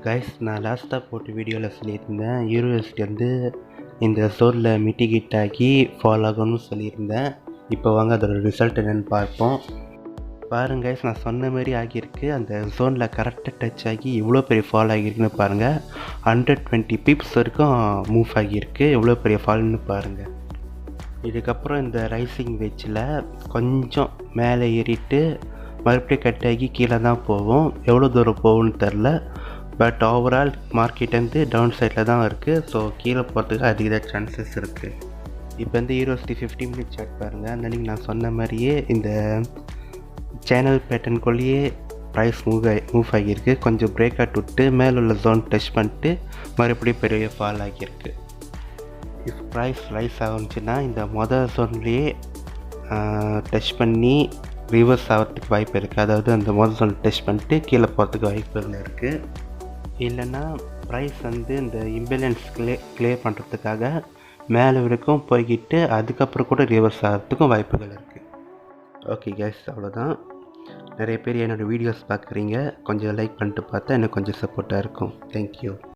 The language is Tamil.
கைஸ், நான் லாஸ்ட்டாக போட்ட வீடியோவில் சொல்லியிருந்தேன் EURUSD வந்து இந்த ஜோனில் மிட்டிகேட் ஆகி ஃபால் ஆகும்னு சொல்லியிருந்தேன். இப்போ வாங்க அதோட ரிசல்ட் என்னென்னு பார்ப்போம். பாருங்க கைஸ், நான் சொன்ன மாதிரி ஆகியிருக்கு. அந்த ஜோனில் கரெக்டாக டச் ஆகி எவ்வளோ பெரிய ஃபால் ஆகியிருக்குன்னு பாருங்கள். 120 பிப்ஸ் வரைக்கும் மூவ் ஆகியிருக்கு. எவ்வளோ பெரிய ஃபால்னு பாருங்கள். இதுக்கப்புறம் இந்த ரைசிங் வெஜ்ஜில் கொஞ்சம் மேலே ஏறிட்டு மறுபடியும் கட் ஆகி கீழே தான் போகும். எவ்வளோ தூரம் போகும்னு தெரில. பட் ஓவரால் மார்க்கெட் வந்து டவுன் சைடில் தான் இருக்குது. ஸோ கீழே போகிறதுக்கு அதிக சான்சஸ் இருக்குது. இப்போ வந்து EURUSD 50 மினிட் சார்ட் பாருங்கள். அந்த அன்றைக்கி நான் சொன்ன மாதிரியே இந்த சேனல் பேட்டர்னுக்குள்ளேயே ப்ரைஸ் மூவ் ஆகியிருக்கு. கொஞ்சம் பிரேக் அவுட் விட்டு மேலே உள்ள ஜோன் டச் பண்ணிட்டு மறுபடியும் பெரிய ஃபால் ஆகியிருக்கு. இஃப் ப்ரைஸ் ரைஸ் ஆகுச்சுன்னா இந்த மொதல் ஜோன்லேயே டச் பண்ணி ரிவர்ஸ் ஆகிறதுக்கு வாய்ப்பு இருக்குது. அதாவது அந்த மொதல் ஜோன் டச் பண்ணிட்டு கீழே போகிறதுக்கு வாய்ப்புகள் இருக்குது. இல்லைன்னா ப்ரைஸ் வந்து இந்த இம்பேலன்ஸ் கிளியர் பண்ணுறதுக்காக மேலே வரைக்கும் போய்கிட்டு அதுக்கப்புறம் கூட ரிவர்ஸ் ஆகிறதுக்கும் வாய்ப்புகள் இருக்குது. ஓகே கைஸ், அவ்வளோதான். நிறைய பேர் என்னோடய வீடியோஸ் பார்க்குறீங்க. கொஞ்சம் லைக் பண்ணிட்டு பார்த்தா எனக்கு கொஞ்சம் சப்போர்ட்டாக இருக்கும். தேங்க்யூ.